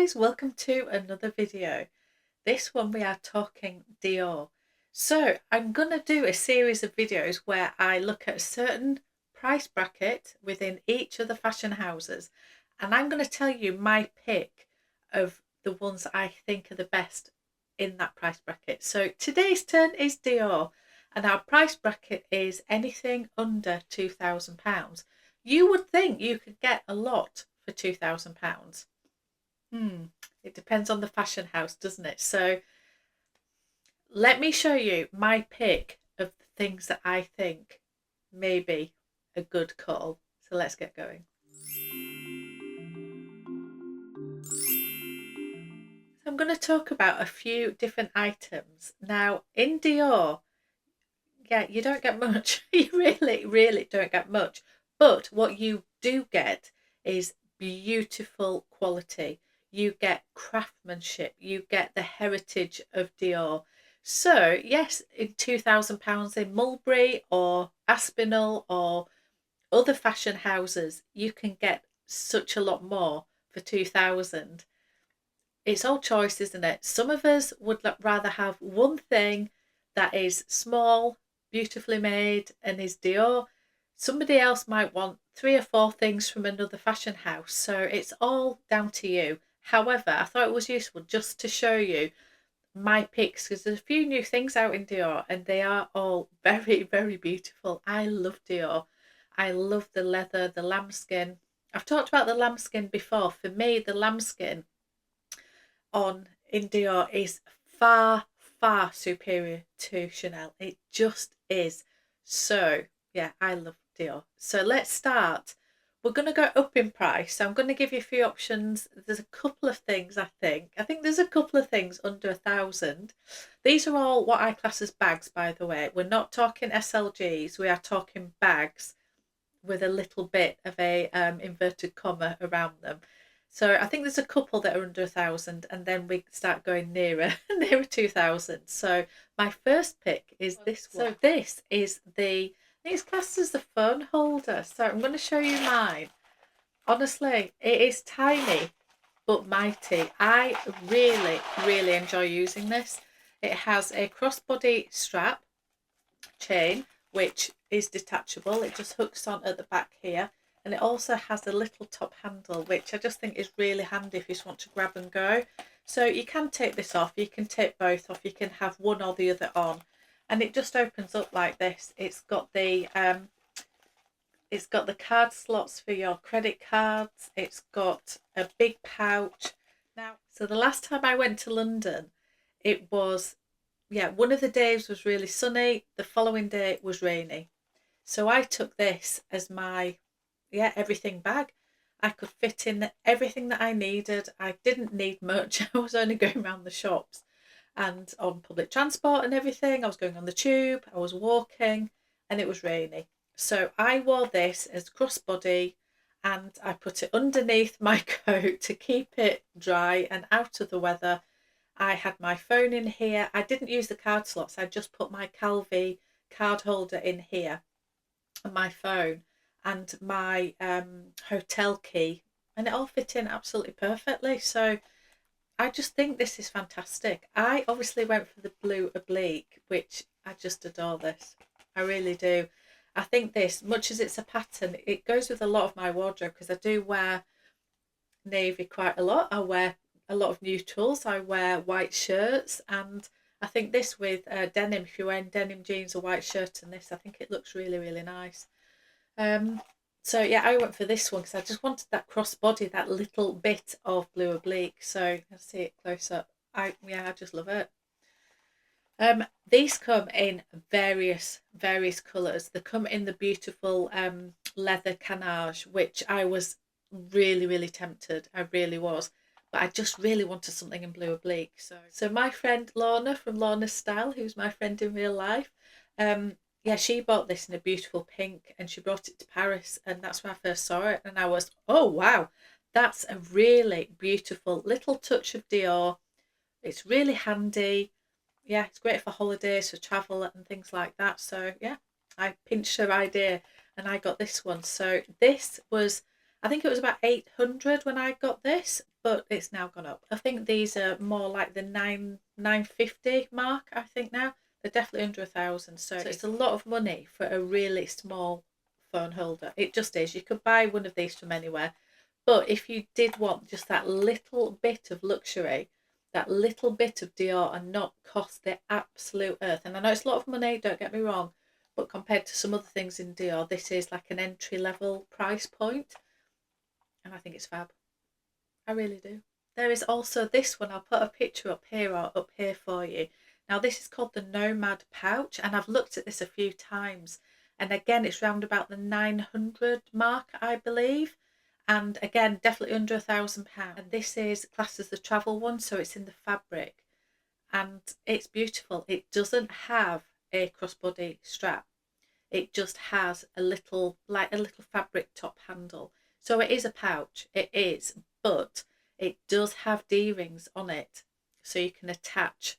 guys, welcome to another video. This one we are talking Dior. So I'm going to do a series of videos where I look at a certain price bracket within each of the fashion houses, and I'm going to tell you my pick of the ones I think are the best in that price bracket. So today's turn is Dior, and our price bracket is anything under £2,000. You would think you could get a lot for £2,000. It depends on the fashion house, doesn't it? So let me show you my pick of the things that I think may be a good call. So let's get going. So I'm going to talk about a few different items. Now in Dior, yeah, you don't get much. You really don't get much. But what you do get is beautiful quality. You get craftsmanship. You get the heritage of Dior. So yes, in £2,000 in Mulberry or Aspinall or other fashion houses, you can get such a lot more for 2,000. It's all choice, isn't it? Some of us would rather have one thing that is small, beautifully made, and is Dior. Somebody else might want 3 or 4 things from another fashion house. So it's all down to you. However, I thought it was useful just to show you my picks because there's a few new things out in Dior and they are all very beautiful. I love Dior. I love the leather, the lambskin. I've talked about the lambskin before. For me, the lambskin on in Dior is far superior to Chanel. It just is. So yeah, I love Dior. So let's start. We're going to go up in price. So I'm going to give you a few options. There's a couple of things I think there's a couple of things under 1,000. These are all what I class as bags, by the way. We're not talking SLGs. We are talking bags with a little bit of a inverted comma around them. So I think there's a couple that are under 1,000, and then we start going nearer 2,000. So my first pick is this one. So this is I think it's classed as the phone holder. So I'm going to show you mine. Honestly, it is tiny but mighty. I really enjoy using this. It has a crossbody strap chain which is detachable. It just hooks on at the back here, and it also has a little top handle which I just think is really handy if you just want to grab and go. So you can take this off, you can take both off, you can have one or the other on, and it just opens up like this. It's got the card slots for your credit cards. It's got a big pouch. Now, so the last time I went to London, it was, yeah, one of the days was really sunny, the following day was rainy. So I took this as my, everything bag. I could fit in everything that I needed. I didn't need much. I was only going around the shops and on public transport and everything. I was going on the tube, I was walking, and it was rainy. So I wore this as crossbody and I put it underneath my coat to keep it dry and out of the weather. I had my phone in here. I didn't use the card slots. I just put my Calvi card holder in here and my phone and my hotel key, and it all fit in absolutely perfectly. So I just think this is fantastic. I obviously went for the blue oblique, which I just adore this. I really do. I think this, much as it's a pattern, it goes with a lot of my wardrobe because I do wear navy quite a lot. I wear a lot of neutrals. I wear white shirts, and I think this with denim, if you're wearing denim jeans, a white shirt and this, I think it looks really nice. So yeah, I went for this one because I just wanted that crossbody, that little bit of blue oblique. So let's see it close up. I just love it. These come in various colours. They come in the beautiful leather canage, which I was really tempted. I really was, but I just really wanted something in blue oblique. So my friend Lorna from Lorna's Style, who's my friend in real life, yeah, she bought this in a beautiful pink and she brought it to Paris, and that's where I first saw it, and I was, oh wow, that's a really beautiful little touch of Dior. It's really handy. Yeah, it's great for holidays, for travel and things like that. So yeah, I pinched her idea and I got this one. So this was, I think it was about 800 when I got this, but it's now gone up. I think these are more like the 950 mark, I think now. They're definitely under 1,000. So it's a lot of money for a really small phone holder. It just is. You could buy one of these from anywhere. But if you did want just that little bit of luxury, that little bit of Dior and not cost the absolute earth. And I know it's a lot of money, don't get me wrong, but compared to some other things in Dior, this is like an entry level price point, and I think it's fab. I really do. There is also this one. I'll put a picture up here or up here for you. Now this is called the Nomad pouch, and I've looked at this a few times. And again, it's round about the 900 mark, I believe. And again, definitely under £1,000. And this is classed as the travel one, so it's in the fabric, and it's beautiful. It doesn't have a crossbody strap. It just has a little, like a little fabric top handle. So it is a pouch, it is, but it does have D-rings on it. So you can attach,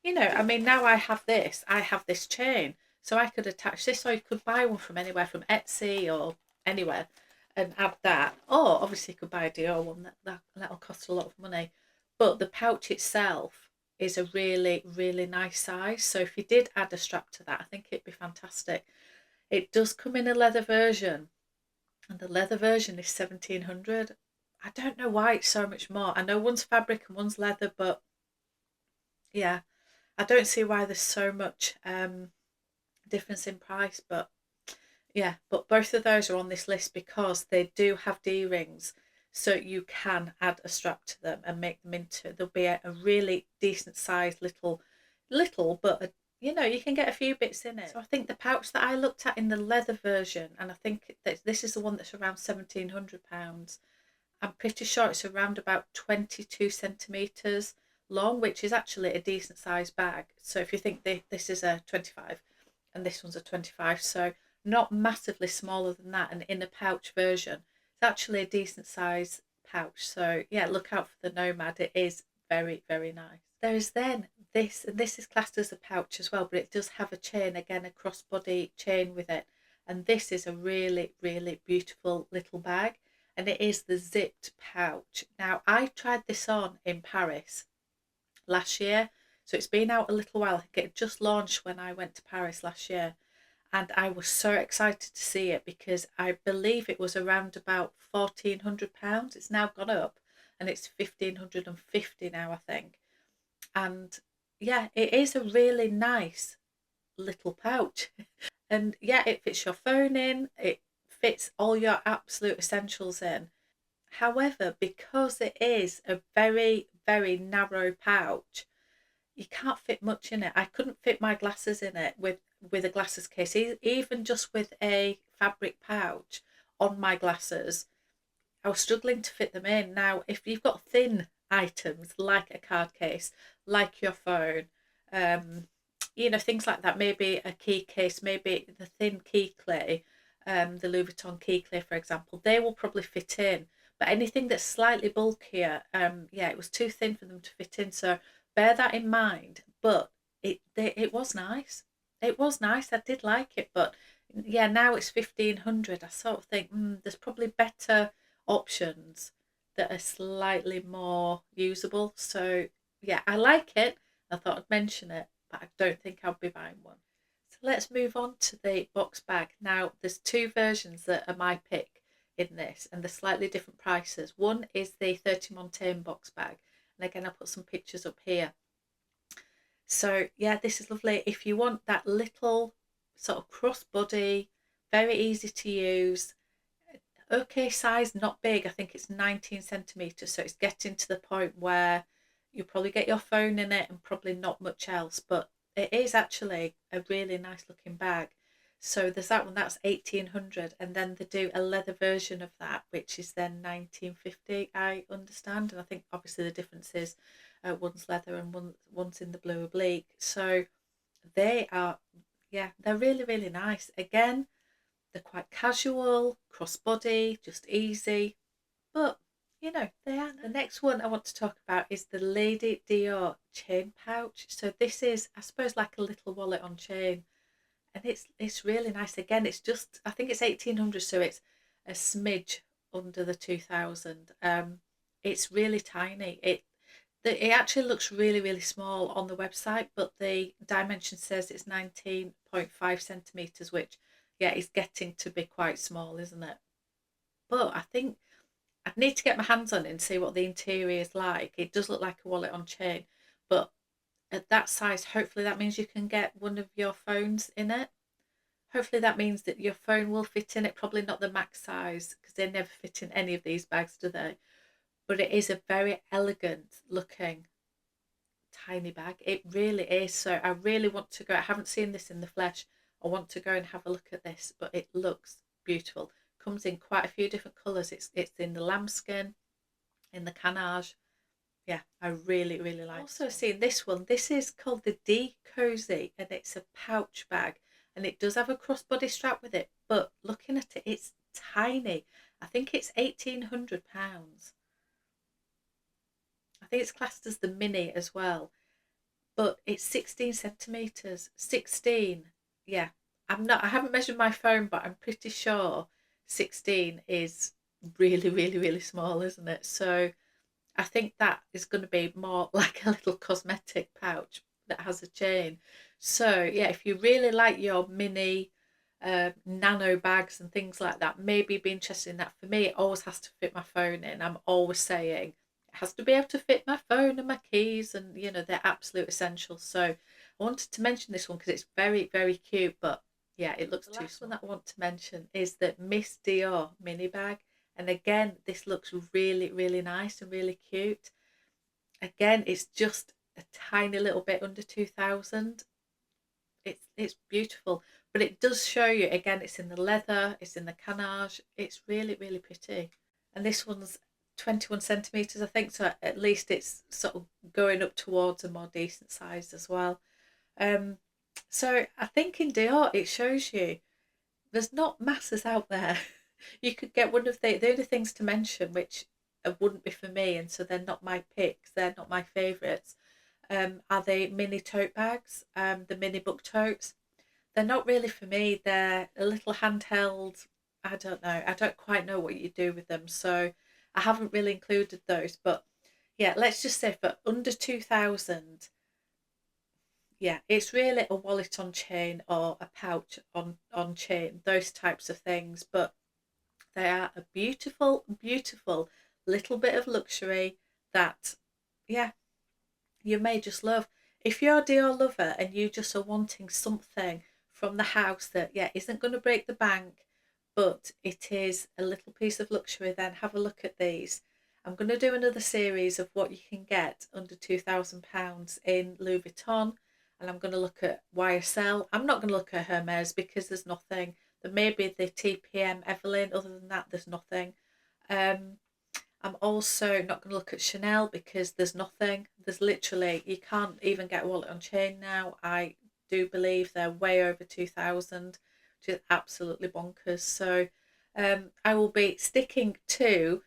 I mean, now I have this chain. So I could attach this, or you could buy one from anywhere, from Etsy or anywhere, and add that. Or obviously you could buy a Dior one, that'll cost a lot of money. But the pouch itself is a really, really nice size. So if you did add a strap to that, I think it'd be fantastic. It does come in a leather version, and the leather version is 1,700. I don't know why it's so much more. I know one's fabric and one's leather, but yeah, I don't see why there's so much difference in price. But yeah, but both of those are on this list because they do have D rings, so you can add a strap to them and make them into. There'll be a really decent sized little, but you can get a few bits in it. So I think the pouch that I looked at in the leather version, and I think that this is the one that's around £1,700. I'm pretty sure it's around about 22 centimeters long, which is actually a decent sized bag. So if you think this is a 25 and this one's a 25, so not massively smaller than that, and in a pouch version, it's actually a decent size pouch. So yeah, look out for the Nomad. It is very, very nice. There is then this, and this is classed as a pouch as well, but it does have a chain, again, a crossbody chain with it. And this is a really, really beautiful little bag, and it is the zipped pouch. Now, I tried this on in Paris last year, so it's been out a little while. I think it just launched when I went to Paris last year, and I was so excited to see it because I believe it was around about £1,400. It's now gone up, and it's 1,550 now, I think. And yeah, it is a really nice little pouch. And yeah, it fits your phone in, it fits all your absolute essentials in. However, because it is a very, very narrow pouch, you can't fit much in it. I couldn't fit my glasses in it with a glasses case, even just with a fabric pouch on my glasses. I was struggling to fit them in. Now, if you've got thin items like a card case, like your phone, um, things like that, maybe a key case, maybe the thin key clay, the Louis Vuitton key clay, for example, they will probably fit in. But anything that's slightly bulkier, yeah, it was too thin for them to fit in. So bear that in mind. But it was nice. It was nice. I did like it. But yeah, now it's 1,500. I sort of think there's probably better options that are slightly more usable. So yeah, I like it. I thought I'd mention it, but I don't think I'll be buying one. So let's move on to the box bag. Now there's two versions that are my pick in this, and they're slightly different prices. One is the 30 Montaigne box bag, and again I'll put some pictures up here. So yeah, this is lovely. If you want that little sort of crossbody, very easy to use, okay size, not big. I think it's 19 centimeters, so it's getting to the point where you probably get your phone in it and probably not much else, but it is actually a really nice looking bag. So there's that one, that's 1,800, and then they do a leather version of that, which is then 1950, I understand. And I think obviously the difference is one's leather and one's in the blue oblique. So they are, yeah, they're really, really nice. Again, they're quite casual, crossbody, just easy, but they are. The next one I want to talk about is the Lady Dior chain pouch. So this is, I suppose, like a little wallet on chain, and it's really nice. Again, it's just, I think it's 1,800, so it's a smidge under the 2,000. It's really tiny. It actually looks really, really small on the website, but the dimension says it's 19.5 centimeters, which, yeah, is getting to be quite small, isn't it? But I think I'd need to get my hands on it and see what the interior is like. It does look like a wallet on chain, but at that size, hopefully that means you can get one of your phones in it. Hopefully that means that your phone will fit in it. Probably not the max size because they never fit in any of these bags, do they? But it is a very elegant looking tiny bag. It really is. So I really want to go. I haven't seen this in the flesh. I want to go and have a look at this, but it looks beautiful. Comes in quite a few different colours. It's in the lambskin, in the canage. Yeah, I really, really like it. Also seen this one. This is called the D Cozy, and it's a pouch bag, and it does have a crossbody strap with it. But looking at it, it's tiny. I think it's £1,800. I think it's classed as the mini as well, but it's 16 centimeters. 16. Yeah. I haven't measured my phone, but I'm pretty sure 16 is really, really, really small, isn't it? So I think that is going to be more like a little cosmetic pouch that has a chain. So yeah, if you really like your mini nano bags and things like that, maybe be interested in that. For me, it always has to fit my phone in. I'm always saying it has to be able to fit my phone and my keys, and they're absolute essentials. So I wanted to mention this one because it's very, very cute, but yeah, it looks too small. The last one that I want to mention is the Miss Dior mini bag. And again, this looks really, really nice and really cute. Again, it's just a tiny little bit under 2,000. It's beautiful, but it does show you again. It's in the leather, it's in the canage. It's really, really pretty. And this one's 21 centimeters, I think. So at least it's sort of going up towards a more decent size as well. Um, so I think in Dior it shows you there's not masses out there. You could get one of the only things to mention, which wouldn't be for me, and so they're not my picks. They're not my favourites. Are the mini tote bags, the mini book totes? They're not really for me. They're a little handheld. I don't know. I don't quite know what you do with them, so I haven't really included those. But yeah, let's just say for under 2,000, yeah, it's really a wallet on chain or a pouch on chain, those types of things. But they are a beautiful, beautiful little bit of luxury that, yeah, you may just love. If you're a Dior lover and you just are wanting something from the house that, yeah, isn't going to break the bank, but it is a little piece of luxury, then have a look at these. I'm going to do another series of what you can get under £2,000 in Louis Vuitton, and I'm going to look at YSL. I'm not going to look at Hermes because there's nothing. There may be the TPM Evelyn. Other than that, there's nothing. Um, I'm also not going to look at Chanel because there's nothing. There's literally, you can't even get a wallet on chain now. I do believe they're way over 2,000, which is absolutely bonkers. So I will be sticking to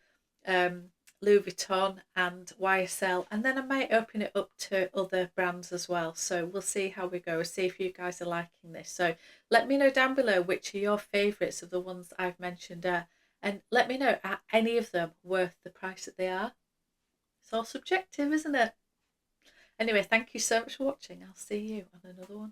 um, Louis Vuitton and YSL, and then I might open it up to other brands as well. So we'll see how we go. See if you guys are liking this. So let me know down below which are your favourites of the ones I've mentioned. And let me know, are any of them worth the price that they are? It's all subjective, isn't it? Anyway, thank you so much for watching. I'll see you on another one.